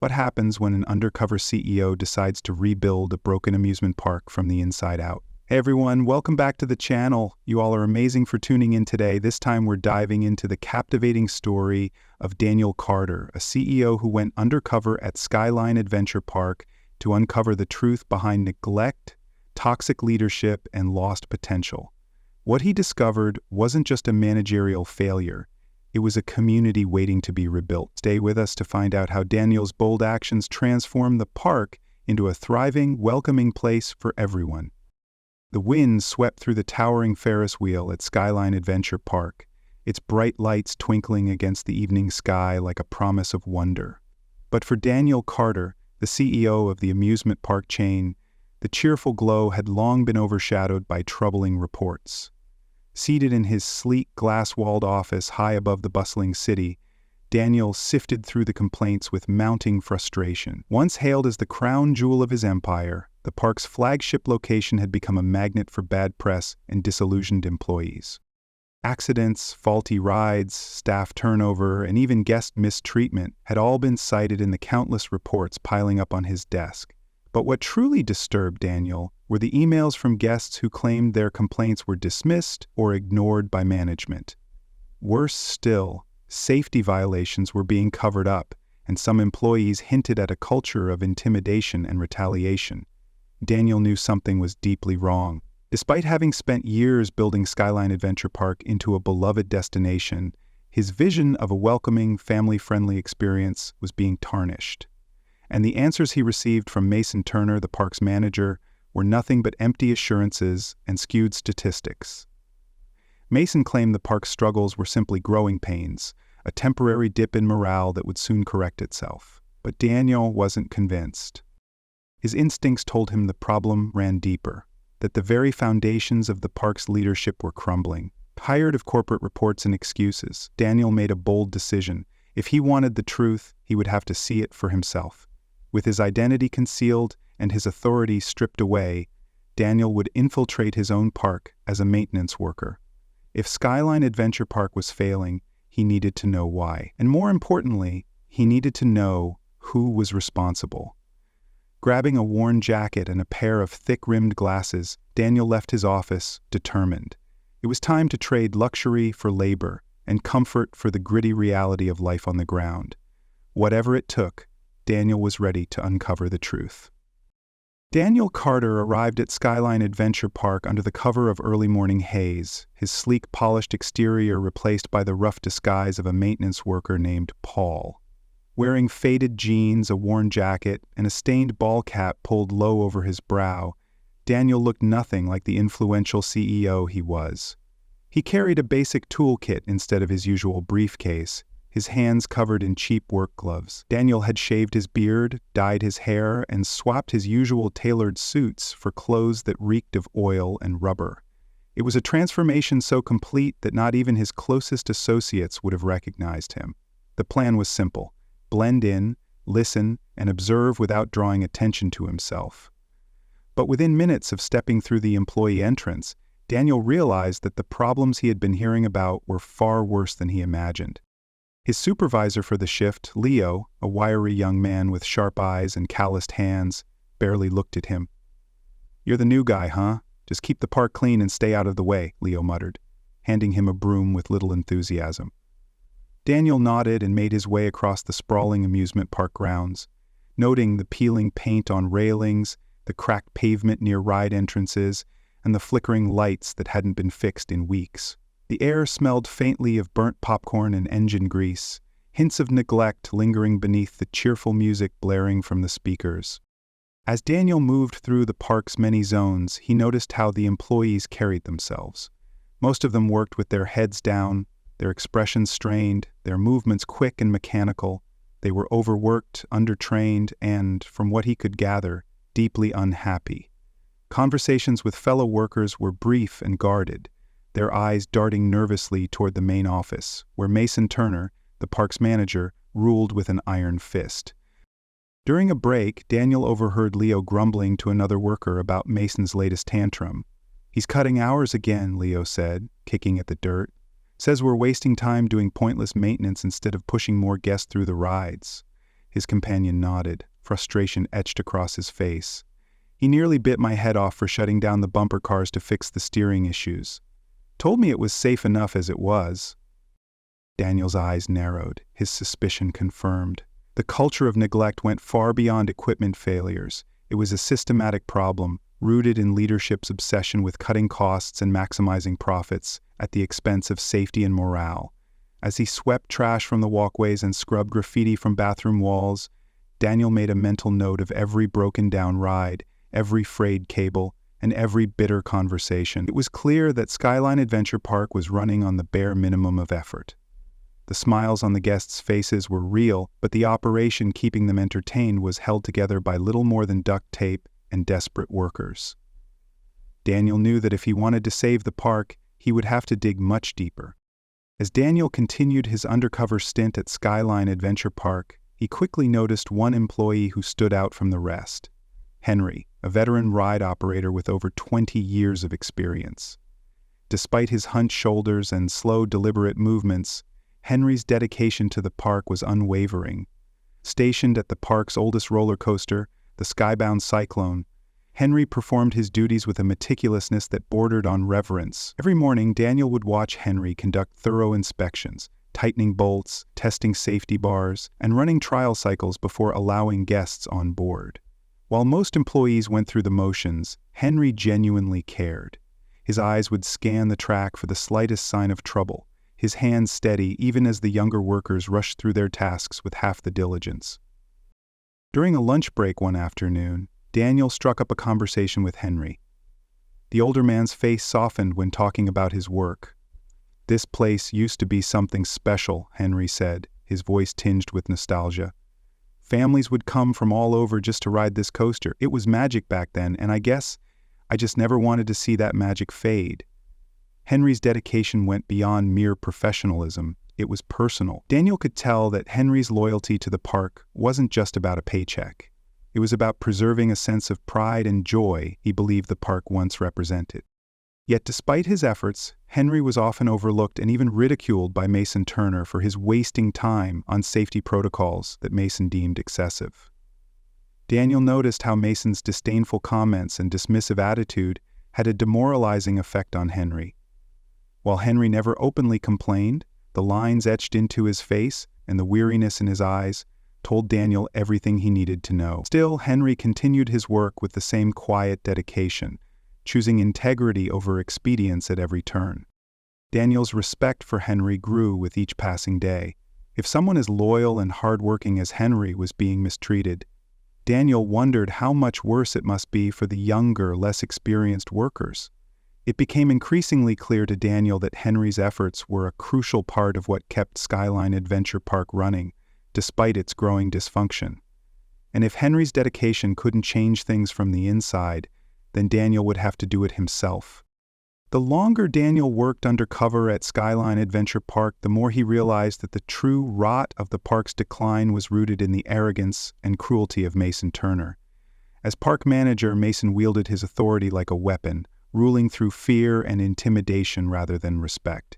What happens when an undercover CEO decides to rebuild a broken amusement park from the inside out? Hey everyone, welcome back to the channel. You all are amazing for tuning in today. This time we're diving into the captivating story of Daniel Carter, a CEO who went undercover at Skyline Adventure Park to uncover the truth behind neglect, toxic leadership, and lost potential. What he discovered wasn't just a managerial failure. It was a community waiting to be rebuilt. Stay with us to find out how Daniel's bold actions transformed the park into a thriving, welcoming place for everyone. The wind swept through the towering Ferris wheel at Skyline Adventure Park, its bright lights twinkling against the evening sky like a promise of wonder. But for Daniel Carter, the CEO of the amusement park chain, the cheerful glow had long been overshadowed by troubling reports. Seated in his sleek, glass-walled office high above the bustling city, Daniel sifted through the complaints with mounting frustration. Once hailed as the crown jewel of his empire, the park's flagship location had become a magnet for bad press and disillusioned employees. Accidents, faulty rides, staff turnover, and even guest mistreatment had all been cited in the countless reports piling up on his desk. But what truly disturbed Daniel were the emails from guests who claimed their complaints were dismissed or ignored by management. Worse still, safety violations were being covered up, and some employees hinted at a culture of intimidation and retaliation. Daniel knew something was deeply wrong. Despite having spent years building Skyline Adventure Park into a beloved destination, his vision of a welcoming, family-friendly experience was being tarnished. And the answers he received from Mason Turner, the park's manager, were nothing but empty assurances and skewed statistics. Mason claimed the park's struggles were simply growing pains, a temporary dip in morale that would soon correct itself. But Daniel wasn't convinced. His instincts told him the problem ran deeper, that the very foundations of the park's leadership were crumbling. Tired of corporate reports and excuses, Daniel made a bold decision. If he wanted the truth, he would have to see it for himself. With his identity concealed and his authority stripped away, Daniel would infiltrate his own park as a maintenance worker. If Skyline Adventure Park was failing, he needed to know why. And more importantly, he needed to know who was responsible. Grabbing a worn jacket and a pair of thick-rimmed glasses, Daniel left his office, determined. It was time to trade luxury for labor and comfort for the gritty reality of life on the ground. Whatever it took, Daniel was ready to uncover the truth. Daniel Carter arrived at Skyline Adventure Park under the cover of early morning haze, his sleek, polished exterior replaced by the rough disguise of a maintenance worker named Paul. Wearing faded jeans, a worn jacket, and a stained ball cap pulled low over his brow, Daniel looked nothing like the influential CEO he was. He carried a basic toolkit instead of his usual briefcase, his hands covered in cheap work gloves. Daniel had shaved his beard, dyed his hair, and swapped his usual tailored suits for clothes that reeked of oil and rubber. It was a transformation so complete that not even his closest associates would have recognized him. The plan was simple: blend in, listen, and observe without drawing attention to himself. But within minutes of stepping through the employee entrance, Daniel realized that the problems he had been hearing about were far worse than he imagined. His supervisor for the shift, Leo, a wiry young man with sharp eyes and calloused hands, barely looked at him. "You're the new guy, huh? Just keep the park clean and stay out of the way," Leo muttered, handing him a broom with little enthusiasm. Daniel nodded and made his way across the sprawling amusement park grounds, noting the peeling paint on railings, the cracked pavement near ride entrances, and the flickering lights that hadn't been fixed in weeks. The air smelled faintly of burnt popcorn and engine grease, hints of neglect lingering beneath the cheerful music blaring from the speakers. As Daniel moved through the park's many zones, he noticed how the employees carried themselves. Most of them worked with their heads down, their expressions strained, their movements quick and mechanical. They were overworked, undertrained, and, from what he could gather, deeply unhappy. Conversations with fellow workers were brief and guarded, their eyes darting nervously toward the main office, where Mason Turner, the park's manager, ruled with an iron fist. During a break, Daniel overheard Leo grumbling to another worker about Mason's latest tantrum. "He's cutting hours again," Leo said, kicking at the dirt. "Says we're wasting time doing pointless maintenance instead of pushing more guests through the rides." His companion nodded, frustration etched across his face. He nearly bit my head off for shutting down the bumper cars to fix the steering issues. Told me it was safe enough as it was. Daniel's eyes narrowed, his suspicion confirmed. The culture of neglect went far beyond equipment failures. It was a systematic problem, rooted in leadership's obsession with cutting costs and maximizing profits at the expense of safety and morale. As he swept trash from the walkways and scrubbed graffiti from bathroom walls, Daniel made a mental note of every broken-down ride, every frayed cable, and every bitter conversation. It was clear that Skyline Adventure Park was running on the bare minimum of effort. The smiles on the guests' faces were real, but the operation keeping them entertained was held together by little more than duct tape and desperate workers. Daniel knew that if he wanted to save the park, he would have to dig much deeper. As Daniel continued his undercover stint at Skyline Adventure Park, he quickly noticed one employee who stood out from the rest. Henry, a veteran ride operator with over 20 years of experience. Despite his hunched shoulders and slow, deliberate movements, Henry's dedication to the park was unwavering. Stationed at the park's oldest roller coaster, the Skybound Cyclone, Henry performed his duties with a meticulousness that bordered on reverence. Every morning, Daniel would watch Henry conduct thorough inspections, tightening bolts, testing safety bars, and running trial cycles before allowing guests on board. While most employees went through the motions, Henry genuinely cared. His eyes would scan the track for the slightest sign of trouble, his hands steady even as the younger workers rushed through their tasks with half the diligence. During a lunch break one afternoon, Daniel struck up a conversation with Henry. The older man's face softened when talking about his work. "This place used to be something special," Henry said, his voice tinged with nostalgia. "Families would come from all over just to ride this coaster. It was magic back then, and I guess I just never wanted to see that magic fade." Henry's dedication went beyond mere professionalism. It was personal. Daniel could tell that Henry's loyalty to the park wasn't just about a paycheck. It was about preserving a sense of pride and joy he believed the park once represented. Yet despite his efforts, Henry was often overlooked and even ridiculed by Mason Turner for his wasting time on safety protocols that Mason deemed excessive. Daniel noticed how Mason's disdainful comments and dismissive attitude had a demoralizing effect on Henry. While Henry never openly complained, the lines etched into his face and the weariness in his eyes told Daniel everything he needed to know. Still, Henry continued his work with the same quiet dedication, choosing integrity over expedience at every turn. Daniel's respect for Henry grew with each passing day. If someone as loyal and hardworking as Henry was being mistreated, Daniel wondered how much worse it must be for the younger, less experienced workers. It became increasingly clear to Daniel that Henry's efforts were a crucial part of what kept Skyline Adventure Park running, despite its growing dysfunction. And if Henry's dedication couldn't change things from the inside, then Daniel would have to do it himself. The longer Daniel worked undercover at Skyline Adventure Park, the more he realized that the true rot of the park's decline was rooted in the arrogance and cruelty of Mason Turner. As park manager, Mason wielded his authority like a weapon, ruling through fear and intimidation rather than respect.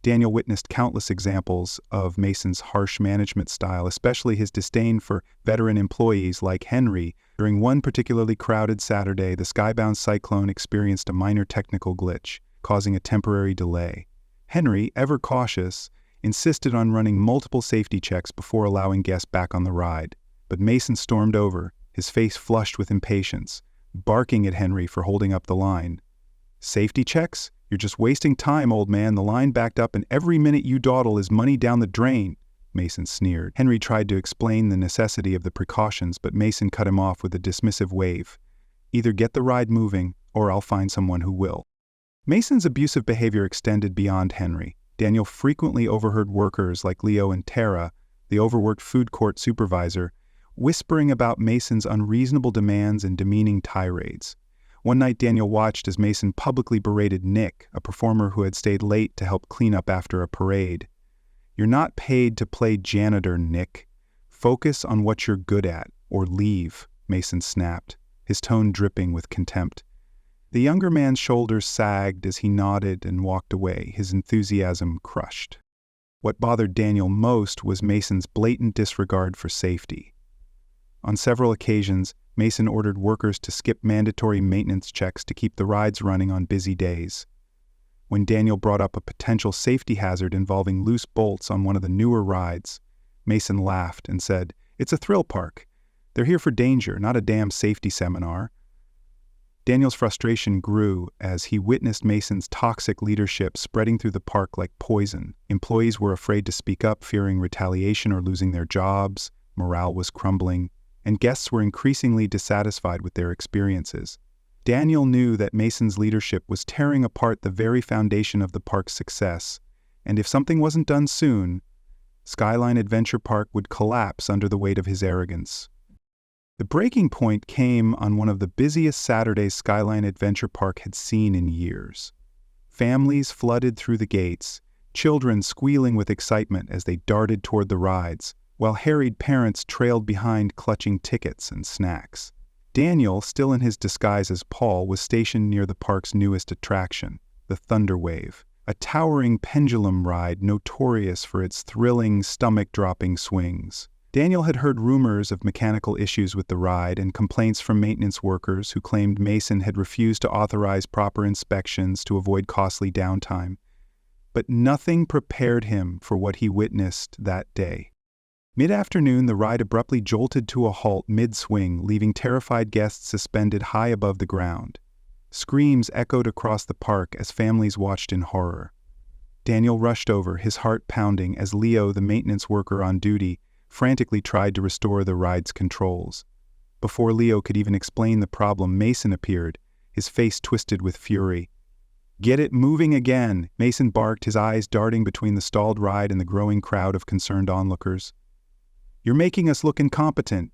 Daniel witnessed countless examples of Mason's harsh management style, especially his disdain for veteran employees like Henry. During one particularly crowded Saturday, the Skybound Cyclone experienced a minor technical glitch, causing a temporary delay. Henry, ever cautious, insisted on running multiple safety checks before allowing guests back on the ride. But Mason stormed over, his face flushed with impatience, barking at Henry for holding up the line. "Safety checks? You're just wasting time, old man. The line backed up and every minute you dawdle is money down the drain," Mason sneered. Henry tried to explain the necessity of the precautions, but Mason cut him off with a dismissive wave. "Either get the ride moving, or I'll find someone who will." Mason's abusive behavior extended beyond Henry. Daniel frequently overheard workers like Leo and Tara, the overworked food court supervisor, whispering about Mason's unreasonable demands and demeaning tirades. One night Daniel watched as Mason publicly berated Nick, a performer who had stayed late to help clean up after a parade. "You're not paid to play janitor, Nick. Focus on what you're good at, or leave," Mason snapped, his tone dripping with contempt. The younger man's shoulders sagged as he nodded and walked away, his enthusiasm crushed. What bothered Daniel most was Mason's blatant disregard for safety. On several occasions, Mason ordered workers to skip mandatory maintenance checks to keep the rides running on busy days. When Daniel brought up a potential safety hazard involving loose bolts on one of the newer rides, Mason laughed and said, "It's a thrill park. They're here for danger, not a damn safety seminar." Daniel's frustration grew as he witnessed Mason's toxic leadership spreading through the park like poison. Employees were afraid to speak up, fearing retaliation or losing their jobs, morale was crumbling, and guests were increasingly dissatisfied with their experiences. Daniel knew that Mason's leadership was tearing apart the very foundation of the park's success, and if something wasn't done soon, Skyline Adventure Park would collapse under the weight of his arrogance. The breaking point came on one of the busiest Saturdays Skyline Adventure Park had seen in years. Families flooded through the gates, children squealing with excitement as they darted toward the rides, while harried parents trailed behind clutching tickets and snacks. Daniel, still in his disguise as Paul, was stationed near the park's newest attraction, the Thunder Wave, a towering pendulum ride notorious for its thrilling, stomach-dropping swings. Daniel had heard rumors of mechanical issues with the ride and complaints from maintenance workers who claimed Mason had refused to authorize proper inspections to avoid costly downtime. But nothing prepared him for what he witnessed that day. Mid-afternoon, the ride abruptly jolted to a halt mid-swing, leaving terrified guests suspended high above the ground. Screams echoed across the park as families watched in horror. Daniel rushed over, his heart pounding, as Leo, the maintenance worker on duty, frantically tried to restore the ride's controls. Before Leo could even explain the problem, Mason appeared, his face twisted with fury. "Get it moving again," Mason barked, his eyes darting between the stalled ride and the growing crowd of concerned onlookers. "You're making us look incompetent."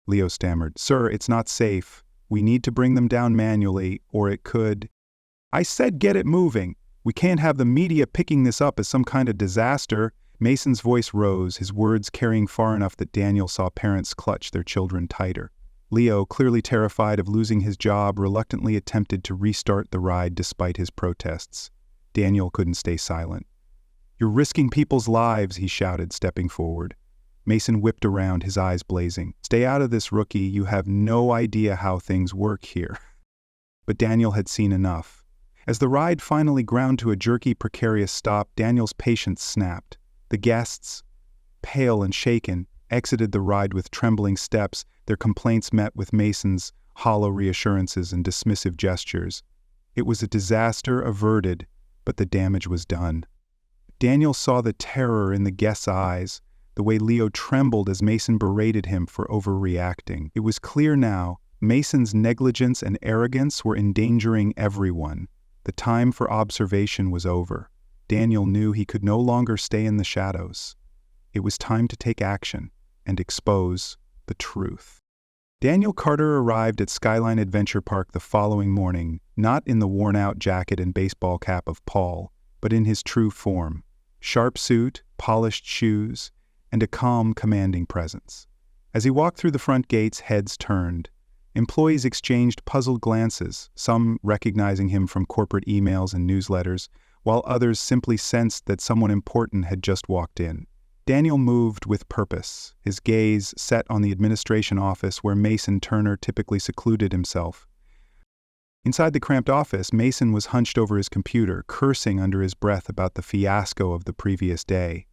Leo stammered, "Sir, it's not safe. We need to bring them down manually, or it could—" "I said get it moving. We can't have the media picking this up as some kind of disaster." Mason's voice rose, his words carrying far enough that Daniel saw parents clutch their children tighter. Leo, clearly terrified of losing his job, reluctantly attempted to restart the ride despite his protests. Daniel couldn't stay silent. "You're risking people's lives," he shouted, stepping forward. Mason whipped around, his eyes blazing. "Stay out of this, rookie. You have no idea how things work here." But Daniel had seen enough. As the ride finally ground to a jerky, precarious stop, Daniel's patience snapped. The guests, pale and shaken, exited the ride with trembling steps, their complaints met with Mason's hollow reassurances and dismissive gestures. It was a disaster averted, but the damage was done. Daniel saw the terror in the guests' eyes, the way Leo trembled as Mason berated him for overreacting. It was clear now, Mason's negligence and arrogance were endangering everyone. The time for observation was over. Daniel knew he could no longer stay in the shadows. It was time to take action and expose the truth. Daniel Carter arrived at Skyline Adventure Park the following morning, not in the worn-out jacket and baseball cap of Paul, but in his true form. Sharp suit, polished shoes, and a calm, commanding presence. As he walked through the front gates, heads turned. Employees exchanged puzzled glances, some recognizing him from corporate emails and newsletters, while others simply sensed that someone important had just walked in. Daniel moved with purpose, his gaze set on the administration office where Mason Turner typically secluded himself. Inside the cramped office, Mason was hunched over his computer, cursing under his breath about the fiasco of the previous day.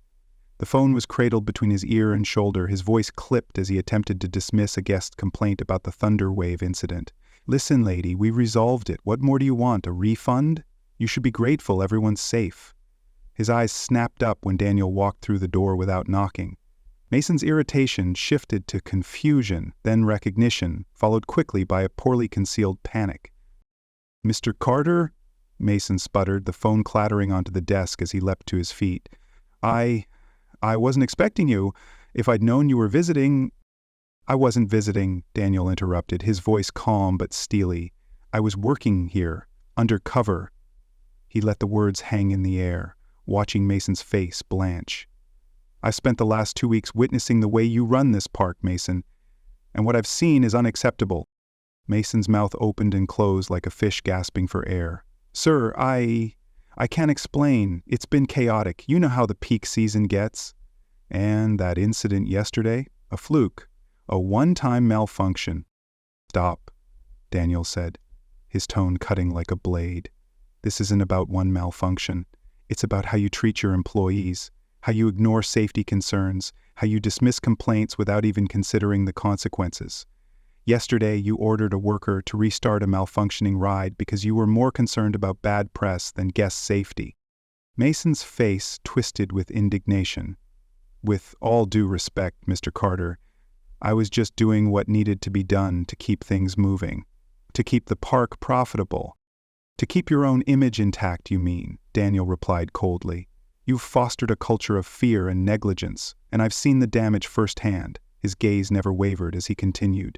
The phone was cradled between his ear and shoulder, his voice clipped as he attempted to dismiss a guest complaint about the Thunder Wave incident. "Listen, lady, we resolved it. What more do you want, a refund? You should be grateful everyone's safe." His eyes snapped up when Daniel walked through the door without knocking. Mason's irritation shifted to confusion, then recognition, followed quickly by a poorly concealed panic. "Mr. Carter?" Mason sputtered, the phone clattering onto the desk as he leapt to his feet. I wasn't expecting you. If I'd known you were visiting—" "I wasn't visiting," Daniel interrupted, his voice calm but steely. "I was working here, undercover." He let the words hang in the air, watching Mason's face blanch. "I've spent the last 2 weeks witnessing the way you run this park, Mason, and what I've seen is unacceptable." Mason's mouth opened and closed like a fish gasping for air. "Sir, I I can't explain. It's been chaotic. You know how the peak season gets. And that incident yesterday? A fluke. A one-time malfunction. Stop, Daniel said, his tone cutting like a blade. This isn't about one malfunction. It's about how you treat your employees, how you ignore safety concerns, how you dismiss complaints without even considering the consequences. Yesterday, you ordered a worker to restart a malfunctioning ride because you were more concerned about bad press than guest safety. Mason's face twisted with indignation. With all due respect, Mr. Carter, I was just doing what needed to be done to keep things moving, to keep the park profitable. To keep your own image intact, you mean, Daniel replied coldly. You've fostered a culture of fear and negligence, and I've seen the damage firsthand. His gaze never wavered as he continued.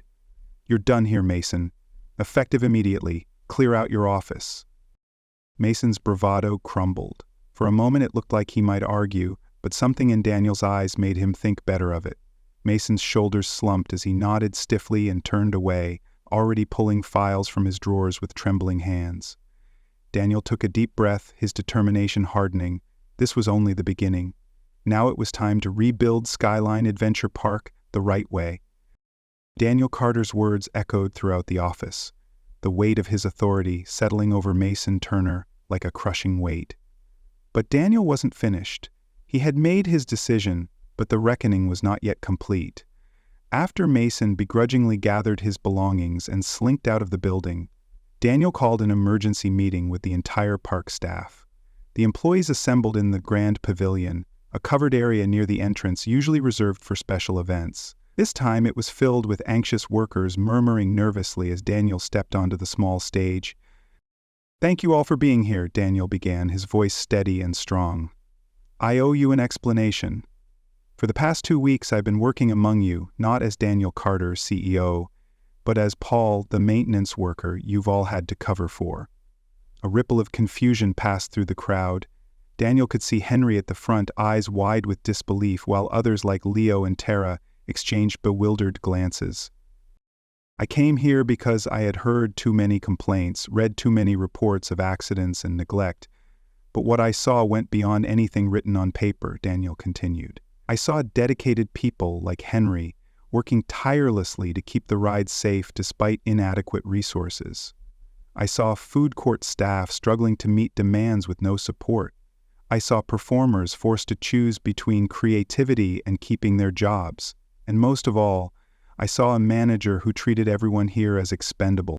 You're done here, Mason. Effective immediately. Clear out your office. Mason's bravado crumbled. For a moment it looked like he might argue, but something in Daniel's eyes made him think better of it. Mason's shoulders slumped as he nodded stiffly and turned away, already pulling files from his drawers with trembling hands. Daniel took a deep breath, his determination hardening. This was only the beginning. Now it was time to rebuild Skyline Adventure Park the right way. Daniel Carter's words echoed throughout the office, the weight of his authority settling over Mason Turner like a crushing weight. But Daniel wasn't finished. He had made his decision, but the reckoning was not yet complete. After Mason begrudgingly gathered his belongings and slinked out of the building, Daniel called an emergency meeting with the entire park staff. The employees assembled in the Grand Pavilion, a covered area near the entrance usually reserved for special events. This time it was filled with anxious workers murmuring nervously as Daniel stepped onto the small stage. Thank you all for being here, Daniel began, his voice steady and strong. I owe you an explanation. For the past 2 weeks I've been working among you, not as Daniel Carter, CEO, but as Paul, the maintenance worker you've all had to cover for. A ripple of confusion passed through the crowd. Daniel could see Henry at the front, eyes wide with disbelief, while others like Leo and Tara exchanged bewildered glances. I came here because I had heard too many complaints, read too many reports of accidents and neglect. But what I saw went beyond anything written on paper, Daniel continued. I saw dedicated people like Henry working tirelessly to keep the ride safe despite inadequate resources. I saw food court staff struggling to meet demands with no support. I saw performers forced to choose between creativity and keeping their jobs. And most of all, I saw a manager who treated everyone here as expendable.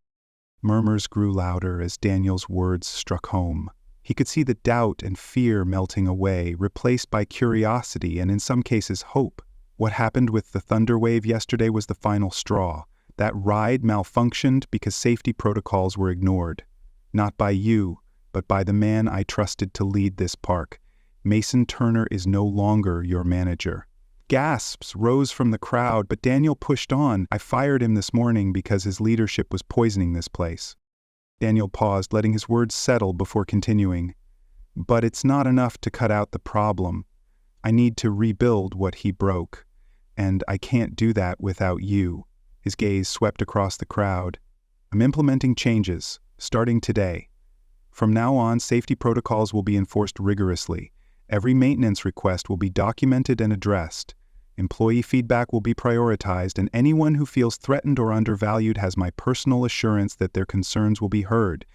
Murmurs grew louder as Daniel's words struck home. He could see the doubt and fear melting away, replaced by curiosity and in some cases hope. What happened with the Thunder Wave yesterday was the final straw. That ride malfunctioned because safety protocols were ignored. Not by you, but by the man I trusted to lead this park. Mason Turner is no longer your manager. Gasps rose from the crowd, but Daniel pushed on. I fired him this morning because his leadership was poisoning this place. Daniel paused, letting his words settle before continuing. But it's not enough to cut out the problem. I need to rebuild what he broke. And I can't do that without you. His gaze swept across the crowd. I'm implementing changes, starting today. From now on, safety protocols will be enforced rigorously. Every maintenance request will be documented and addressed. Employee feedback will be prioritized, and anyone who feels threatened or undervalued has my personal assurance that their concerns will be heard.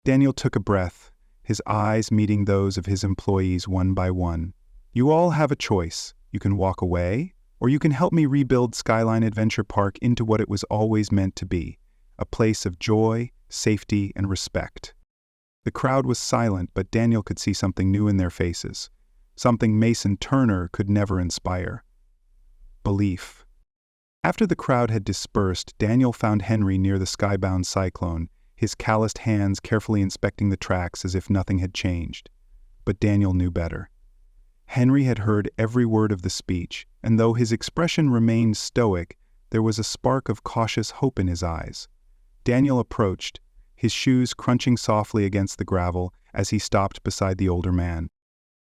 Daniel took a breath, his eyes meeting those of his employees one by one. You all have a choice. You can walk away, or you can help me rebuild Skyline Adventure Park into what it was always meant to be, a place of joy, safety, and respect. The crowd was silent, but Daniel could see something new in their faces, something Mason Turner could never inspire. Belief. After the crowd had dispersed, Daniel found Henry near the skybound Cyclone, his calloused hands carefully inspecting the tracks as if nothing had changed. But Daniel knew better. Henry had heard every word of the speech, and though his expression remained stoic, there was a spark of cautious hope in his eyes. Daniel approached, his shoes crunching softly against the gravel as he stopped beside the older man.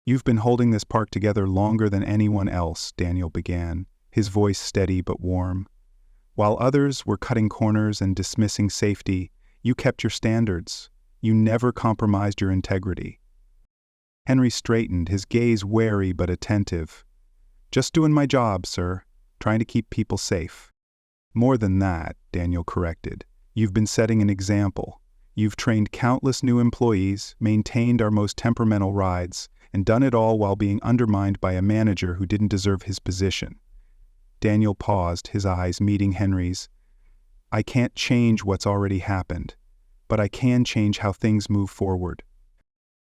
You've been holding this park together longer than anyone else, Daniel began, his voice steady but warm. While others were cutting corners and dismissing safety, you kept your standards. You never compromised your integrity. Henry straightened, his gaze wary but attentive. "Just doing my job, sir. Trying to keep people safe." "More than that," Daniel corrected. "You've been setting an example. You've trained countless new employees, maintained our most temperamental rides, and done it all while being undermined by a manager who didn't deserve his position." Daniel paused, his eyes meeting Henry's. "I can't change what's already happened, but I can change how things move forward."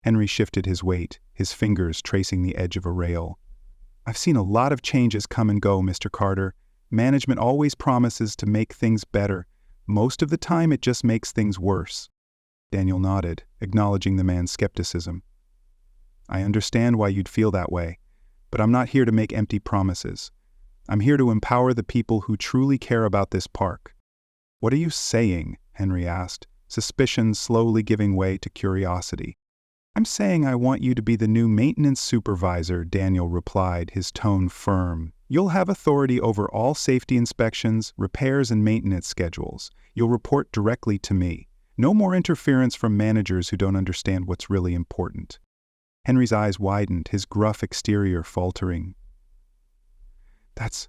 Henry shifted his weight, his fingers tracing the edge of a rail. "I've seen a lot of changes come and go, Mr. Carter. Management always promises to make things better. Most of the time it just makes things worse." Daniel nodded, acknowledging the man's skepticism. "I understand why you'd feel that way, but I'm not here to make empty promises. I'm here to empower the people who truly care about this park." "What are you saying?" Henry asked, suspicion slowly giving way to curiosity. "I'm saying I want you to be the new maintenance supervisor," Daniel replied, his tone firm. "You'll have authority over all safety inspections, repairs, and maintenance schedules. You'll report directly to me. No more interference from managers who don't understand what's really important." Henry's eyes widened, his gruff exterior faltering. That's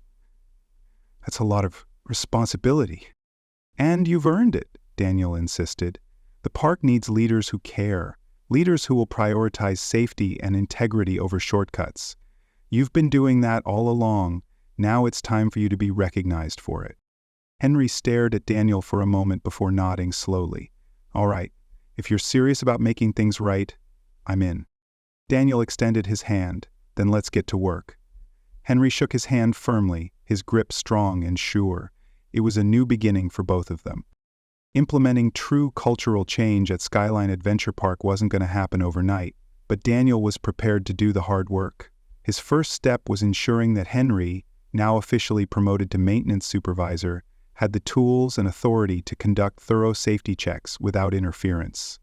a lot of responsibility." "And you've earned it," Daniel insisted. "The park needs leaders who care. Leaders who will prioritize safety and integrity over shortcuts. You've been doing that all along. Now it's time for you to be recognized for it." Henry stared at Daniel for a moment before nodding slowly. "All right, if you're serious about making things right, I'm in." Daniel extended his hand. "Then let's get to work." Henry shook his hand firmly, his grip strong and sure. It was a new beginning for both of them. Implementing true cultural change at Skyline Adventure Park wasn't going to happen overnight, but Daniel was prepared to do the hard work. His first step was ensuring that Henry, now officially promoted to maintenance supervisor, had the tools and authority to conduct thorough safety checks without interference.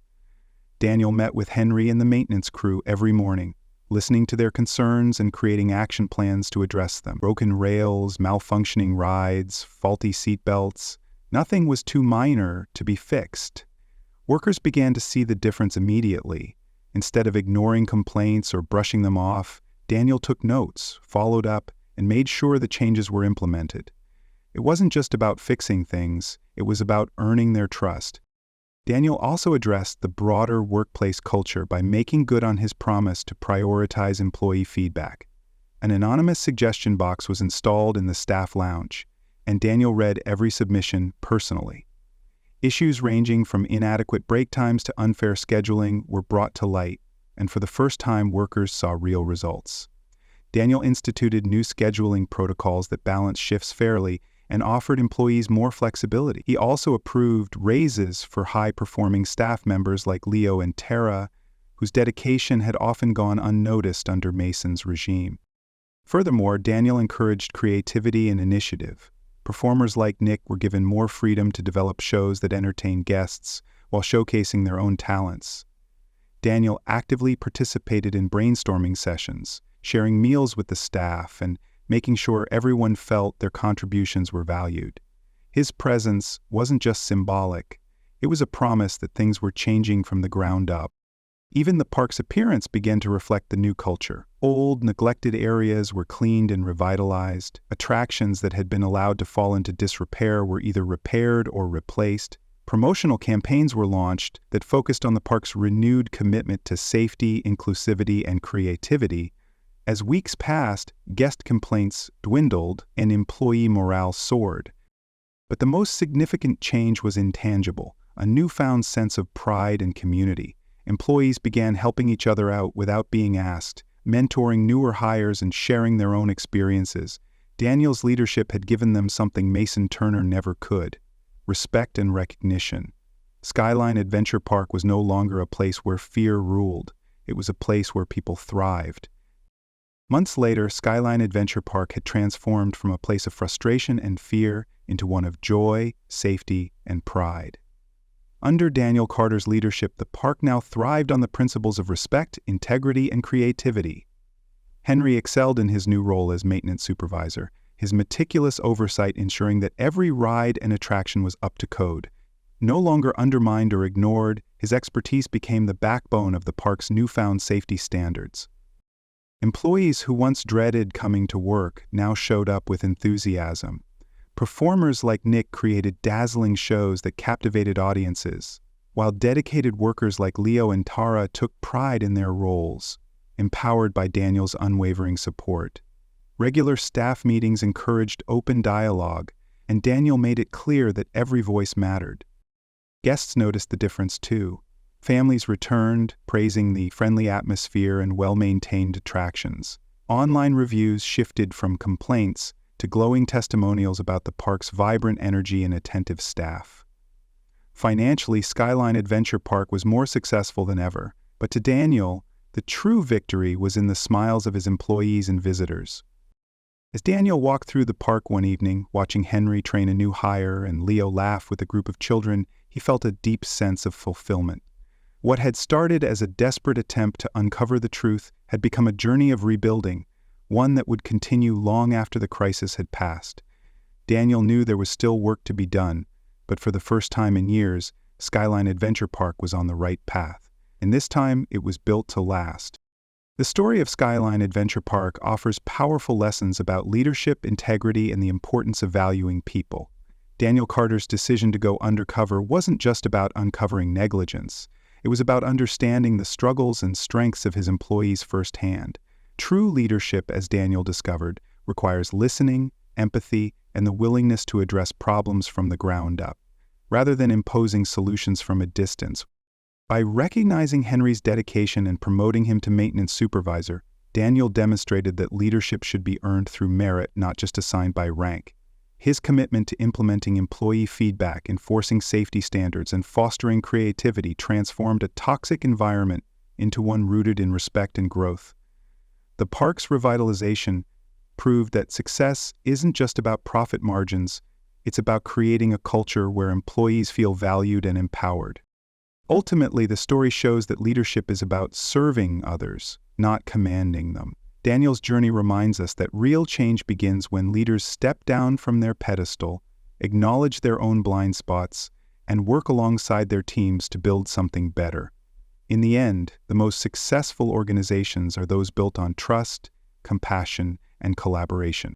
Daniel met with Henry and the maintenance crew every morning, listening to their concerns and creating action plans to address them. Broken rails, malfunctioning rides, faulty seatbelts. Nothing was too minor to be fixed. Workers began to see the difference immediately. Instead of ignoring complaints or brushing them off, Daniel took notes, followed up, and made sure the changes were implemented. It wasn't just about fixing things, it was about earning their trust. Daniel also addressed the broader workplace culture by making good on his promise to prioritize employee feedback. An anonymous suggestion box was installed in the staff lounge, and Daniel read every submission personally. Issues ranging from inadequate break times to unfair scheduling were brought to light, and for the first time workers saw real results. Daniel instituted new scheduling protocols that balanced shifts fairly and offered employees more flexibility. He also approved raises for high-performing staff members like Leo and Tara, whose dedication had often gone unnoticed under Mason's regime. Furthermore, Daniel encouraged creativity and initiative. Performers like Nick were given more freedom to develop shows that entertain guests while showcasing their own talents. Daniel actively participated in brainstorming sessions, sharing meals with the staff and making sure everyone felt their contributions were valued. His presence wasn't just symbolic, it was a promise that things were changing from the ground up. Even the park's appearance began to reflect the new culture. Old, neglected areas were cleaned and revitalized. Attractions that had been allowed to fall into disrepair were either repaired or replaced. Promotional campaigns were launched that focused on the park's renewed commitment to safety, inclusivity, and creativity. As weeks passed, guest complaints dwindled and employee morale soared. But the most significant change was intangible, a newfound sense of pride and community. Employees began helping each other out without being asked, mentoring newer hires and sharing their own experiences. Daniel's leadership had given them something Mason Turner never could: respect and recognition. Skyline Adventure Park was no longer a place where fear ruled. It was a place where people thrived. Months later, Skyline Adventure Park had transformed from a place of frustration and fear into one of joy, safety, and pride. Under Daniel Carter's leadership, the park now thrived on the principles of respect, integrity, and creativity. Henry excelled in his new role as maintenance supervisor, his meticulous oversight ensuring that every ride and attraction was up to code. No longer undermined or ignored, his expertise became the backbone of the park's newfound safety standards. Employees who once dreaded coming to work now showed up with enthusiasm. Performers like Nick created dazzling shows that captivated audiences, while dedicated workers like Leo and Tara took pride in their roles, empowered by Daniel's unwavering support. Regular staff meetings encouraged open dialogue, and Daniel made it clear that every voice mattered. Guests noticed the difference too. Families returned, praising the friendly atmosphere and well-maintained attractions. Online reviews shifted from complaints to glowing testimonials about the park's vibrant energy and attentive staff. Financially, Skyline Adventure Park was more successful than ever, but to Daniel, the true victory was in the smiles of his employees and visitors. As Daniel walked through the park one evening, watching Henry train a new hire and Leo laugh with a group of children, he felt a deep sense of fulfillment. What had started as a desperate attempt to uncover the truth had become a journey of rebuilding, one that would continue long after the crisis had passed. Daniel knew there was still work to be done, but for the first time in years, Skyline Adventure Park was on the right path, and this time it was built to last. The story of Skyline Adventure Park offers powerful lessons about leadership, integrity, and the importance of valuing people. Daniel Carter's decision to go undercover wasn't just about uncovering negligence. It was about understanding the struggles and strengths of his employees firsthand. True leadership, as Daniel discovered, requires listening, empathy, and the willingness to address problems from the ground up, rather than imposing solutions from a distance. By recognizing Henry's dedication and promoting him to maintenance supervisor, Daniel demonstrated that leadership should be earned through merit, not just assigned by rank. His commitment to implementing employee feedback, enforcing safety standards, and fostering creativity transformed a toxic environment into one rooted in respect and growth. The park's revitalization proved that success isn't just about profit margins, it's about creating a culture where employees feel valued and empowered. Ultimately, the story shows that leadership is about serving others, not commanding them. Daniel's journey reminds us that real change begins when leaders step down from their pedestal, acknowledge their own blind spots, and work alongside their teams to build something better. In the end, the most successful organizations are those built on trust, compassion, and collaboration.